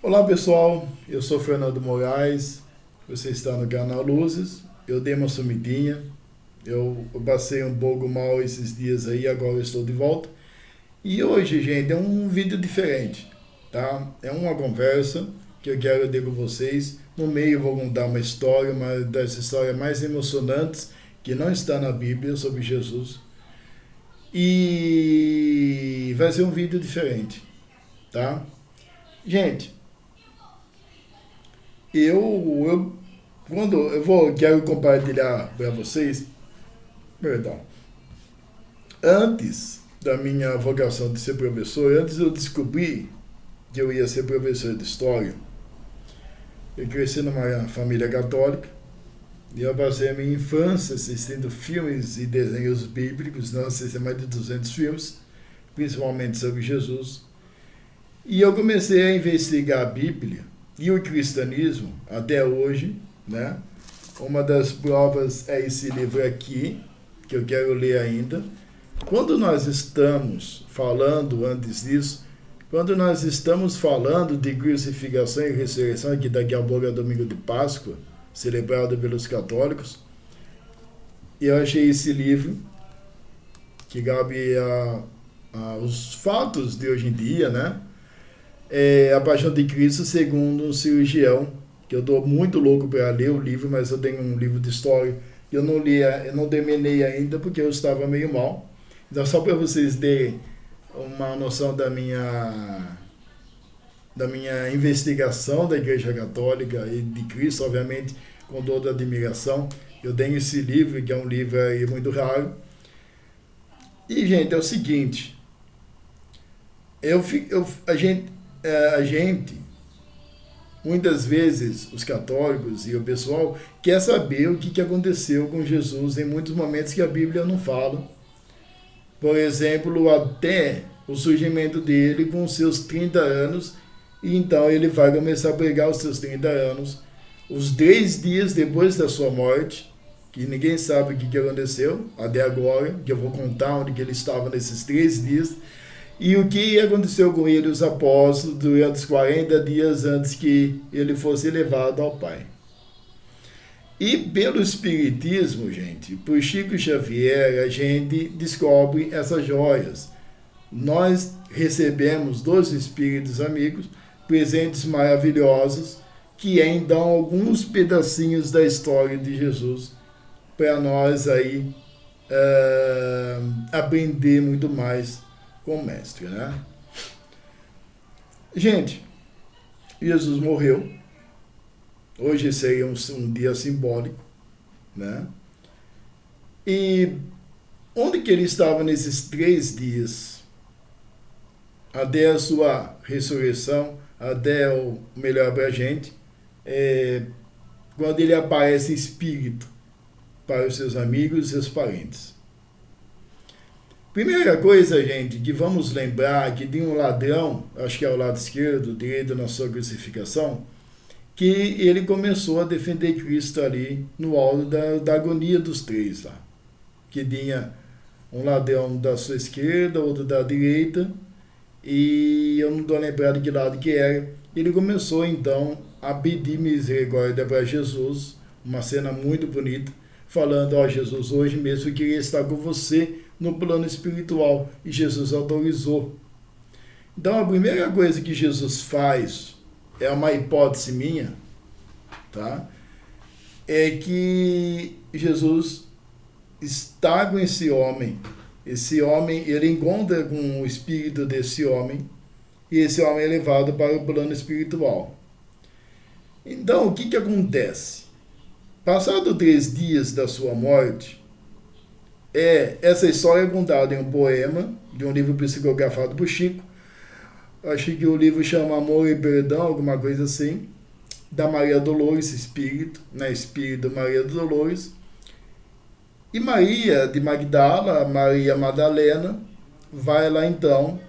Olá pessoal, eu sou Fernando Moraes, você está no canal Luzes. Eu dei uma sumidinha, eu passei um pouco mal esses dias aí, agora eu estou de volta. E hoje, gente, é um vídeo diferente, tá? É uma conversa que eu quero ter com vocês. No meio eu vou contar uma história, uma das histórias mais emocionantes que não está na Bíblia sobre Jesus. E vai ser um vídeo diferente, tá? Gente, eu quando quero compartilhar para vocês, perdão, antes da minha vocação de ser professor, antes eu descobri que eu ia ser professor de história, eu cresci numa família católica e eu passei a minha infância assistindo filmes e desenhos bíblicos, não assisti mais de 200 filmes, principalmente sobre Jesus, e eu comecei a investigar a Bíblia e o cristianismo até hoje, né? Uma das provas é esse livro aqui, que eu quero ler ainda. Quando nós estamos falando, antes disso, quando nós estamos falando de crucificação e ressurreição, que daqui a pouco é domingo de Páscoa, celebrado pelos católicos, eu achei esse livro, que cabe os fatos de hoje em dia, né? A Paixão de Cristo segundo um cirurgião, que eu estou muito louco para ler o livro, mas eu tenho um livro de história que eu não li, eu não terminei ainda porque eu estava meio mal. Então, só para vocês terem uma noção da minha investigação da Igreja Católica e de Cristo, obviamente, com toda a admiração, eu tenho esse livro, que é um livro aí muito raro. E, gente, é o seguinte, a gente, muitas vezes, os católicos e o pessoal, quer saber o que aconteceu com Jesus em muitos momentos que a Bíblia não fala. Por exemplo, até o surgimento dele com seus 30 anos, e então ele vai começar a pregar os seus 30 anos, os 3 dias depois da sua morte, que ninguém sabe o que aconteceu até agora, que eu vou contar onde que ele estava nesses 3 dias, e o que aconteceu com ele, os apóstolos, durante os 40 dias antes que ele fosse levado ao Pai. E pelo Espiritismo, gente, por Chico Xavier, a gente descobre essas joias. Nós recebemos dos Espíritos amigos presentes maravilhosos, que é então alguns pedacinhos da história de Jesus, para nós aí aprender muito mais com o mestre, né? Gente, Jesus morreu. Hoje seria um dia simbólico, né? E onde que ele estava nesses 3 dias? Até a sua ressurreição, até o melhor para a gente, quando ele aparece espírito para os seus amigos e seus parentes. Primeira coisa, gente, que vamos lembrar que tem um ladrão, acho que é o lado esquerdo, direito na sua crucificação, que ele começou a defender Cristo ali no alto da agonia dos 3 lá. Que tinha um ladrão da sua esquerda, outro da direita, e eu não estou lembrado de que lado que era. Ele começou então a pedir misericórdia para Jesus, uma cena muito bonita, falando: ó, Jesus, hoje mesmo eu queria estar com você no plano espiritual, e Jesus autorizou. Então a primeira coisa que Jesus faz, é uma hipótese minha, tá? É que Jesus está com esse homem, ele encontra com o espírito desse homem, e esse homem é levado para o plano espiritual. Então o que acontece? Passado 3 dias da sua morte, essa história é contada em um poema de um livro psicografado por Chico. Acho que o livro chama Amor e Perdão, alguma coisa assim, da Maria Dolores, espírito, né? Espírito Maria Dolores. E Maria de Magdala, Maria Madalena, vai lá então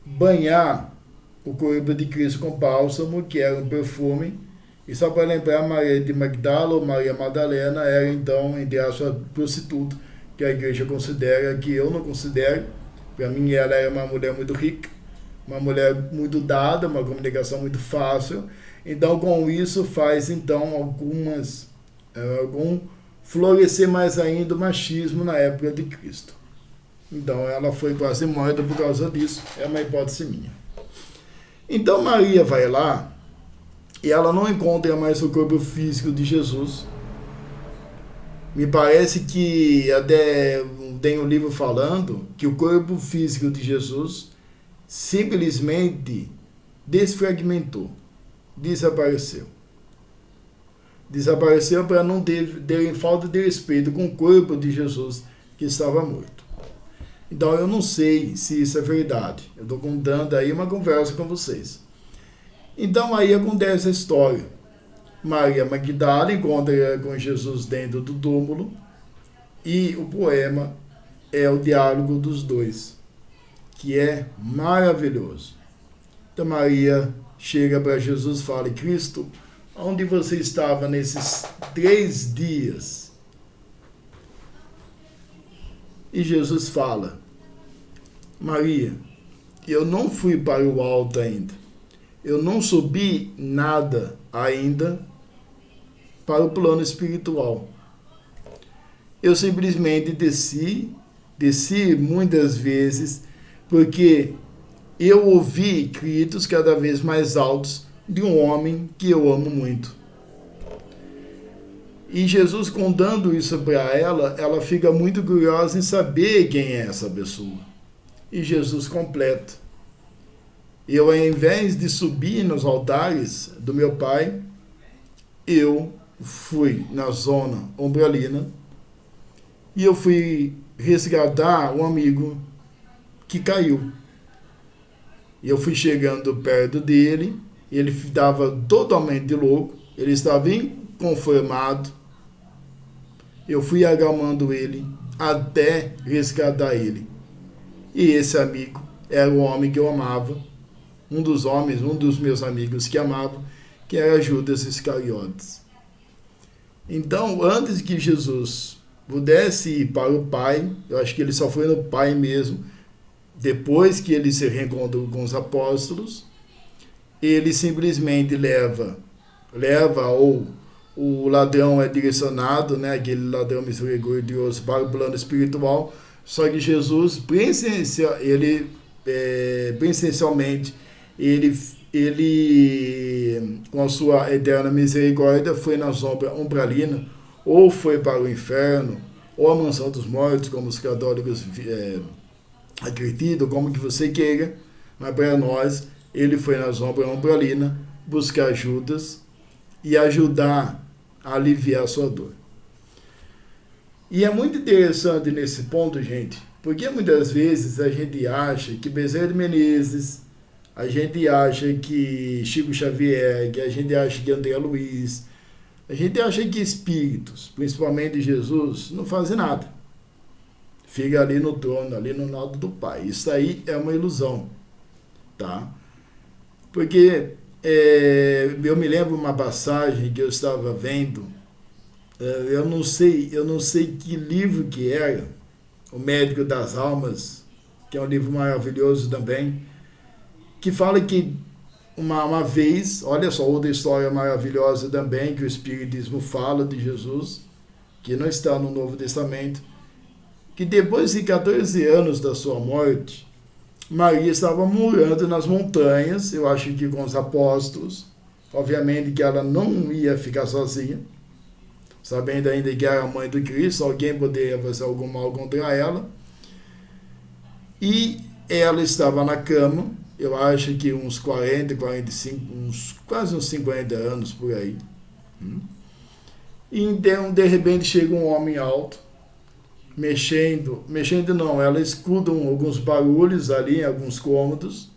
banhar o corpo de Cristo com bálsamo, que era um perfume. E só para lembrar, Maria de Magdala ou Maria Madalena era então, entre aspas, prostituta, que a igreja considera, que eu não considero. Para mim ela era uma mulher muito rica, uma mulher muito dada, uma comunicação muito fácil. Então, com isso, faz então algum florescer mais ainda o machismo na época de Cristo. Então, ela foi quase morta por causa disso. É uma hipótese minha. Então, Maria vai lá e ela não encontra mais o corpo físico de Jesus. Me parece que até tem um livro falando que o corpo físico de Jesus simplesmente desfragmentou, desapareceu. Desapareceu para não terem falta de respeito com o corpo de Jesus que estava morto. Então eu não sei se isso é verdade. Eu estou contando aí uma conversa com vocês. Então aí acontece a história. Maria Magdala encontra com Jesus dentro do túmulo e o poema é o diálogo dos dois, que é maravilhoso. Então Maria chega para Jesus e fala: Cristo, onde você estava nesses 3 dias? E Jesus fala: Maria, eu não fui para o alto ainda. Eu não subi nada ainda para o plano espiritual. Eu simplesmente desci muitas vezes, porque eu ouvi gritos cada vez mais altos de um homem que eu amo muito. E Jesus contando isso para ela, ela fica muito curiosa em saber quem é essa pessoa. E Jesus completa: eu, ao invés de subir nos altares do meu pai, eu fui na zona umbralina e eu fui resgatar um amigo que caiu. E eu fui chegando perto dele, ele estava totalmente louco, ele estava inconformado. Eu fui agalmando ele até resgatar ele. E esse amigo era o homem que eu amava, um dos meus amigos que amava, que era Judas Iscariotes. Então, antes que Jesus pudesse ir para o Pai, eu acho que ele só foi no Pai mesmo, depois que ele se reencontrou com os apóstolos, ele simplesmente leva ou o ladrão é direcionado, né, aquele ladrão misericordioso, para o plano espiritual. Só que Jesus, essencialmente, ele, com a sua eterna misericórdia, foi na sombra umbralina, ou foi para o inferno, ou a mansão dos mortos, como os católicos acreditam, como que você queira, mas para nós, ele foi na sombra umbralina buscar Judas e ajudar a aliviar a sua dor. E é muito interessante nesse ponto, gente, porque muitas vezes a gente acha que Bezerra de Menezes, a gente acha que Chico Xavier, que a gente acha que André Luiz, a gente acha que espíritos, principalmente Jesus, não fazem nada. Fica ali no trono, ali no lado do Pai. Isso aí é uma ilusão, tá? Porque eu me lembro uma passagem que eu estava vendo, eu não sei que livro que era, O Médico das Almas, que é um livro maravilhoso também, que fala que uma vez, olha só, outra história maravilhosa também, que o Espiritismo fala de Jesus, que não está no Novo Testamento, que depois de 14 anos da sua morte, Maria estava morando nas montanhas, eu acho que com os apóstolos, obviamente que ela não ia ficar sozinha, sabendo ainda que era a mãe do Cristo, alguém poderia fazer algum mal contra ela, e ela estava na cama, eu acho que uns 40, 45, quase uns 50 anos por aí. E então, de repente, chega um homem alto, mexendo não, ela escuta alguns barulhos ali em alguns cômodos,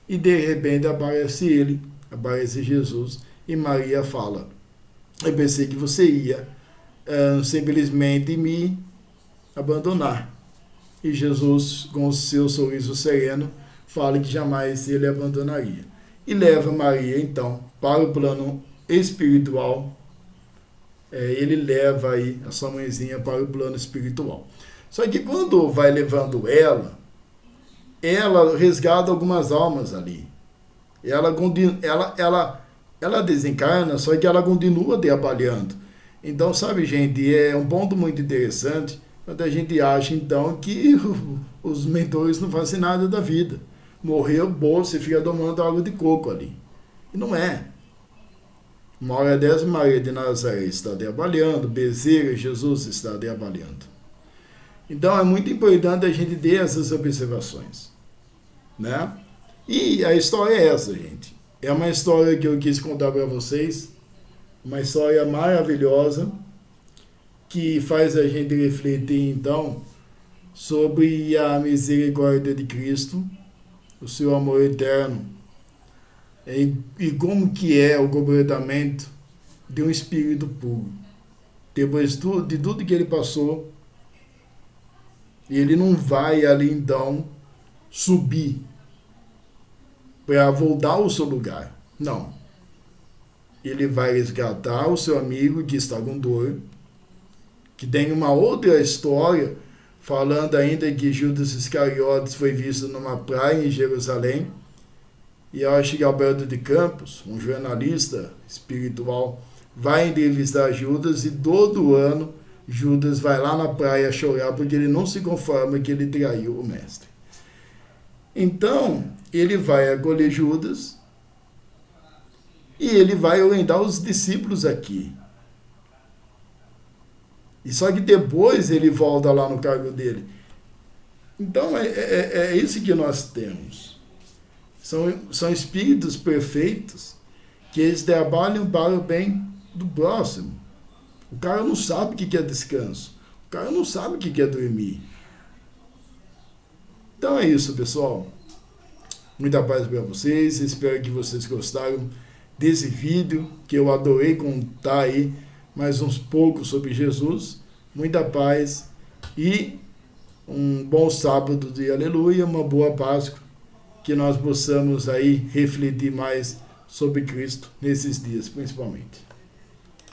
e de repente aparece Jesus, e Maria fala: eu pensei que você ia simplesmente me abandonar. E Jesus, com o seu sorriso sereno, fala que jamais ele abandonaria. E leva Maria, então, para o plano espiritual. Ele leva aí a sua mãezinha para o plano espiritual. Só que quando vai levando ela, ela resgata algumas almas ali. Ela desencarna, só que ela continua trabalhando. Então, sabe, gente, é um ponto muito interessante quando a gente acha, então, que os mentores não fazem nada da vida. Morreu, bom, você fica tomando água de coco ali. E não é. Uma hora dessa, Maria de Nazaré está trabalhando, Bezerra, Jesus está trabalhando. Então, é muito importante a gente ter essas observações, né? E a história é essa, gente. É uma história que eu quis contar para vocês, uma história maravilhosa, que faz a gente refletir, então, sobre a misericórdia de Cristo, o seu amor eterno, e como que é o completamento de um espírito puro. Depois de tudo que ele passou, ele não vai ali, então, subir para voltar ao seu lugar. Não. Ele vai resgatar o seu amigo que está com dor, que tem uma outra história, falando ainda que Judas Iscariotes foi visto numa praia em Jerusalém, e eu acho que Alberto de Campos, um jornalista espiritual, vai entrevistar Judas, e todo ano Judas vai lá na praia chorar porque ele não se conforma que ele traiu o mestre. Então, ele vai acolher Judas e ele vai orientar os discípulos aqui. E só que depois ele volta lá no cargo dele. Então, é isso que nós temos. São espíritos perfeitos que eles trabalham para o bem do próximo. O cara não sabe o que é descanso. O cara não sabe o que é dormir. Então é isso, pessoal. Muita paz para vocês. Espero que vocês gostaram desse vídeo, que eu adorei contar aí mais uns poucos sobre Jesus. Muita paz e um bom sábado de aleluia, uma boa Páscoa, que nós possamos aí refletir mais sobre Cristo nesses dias, principalmente.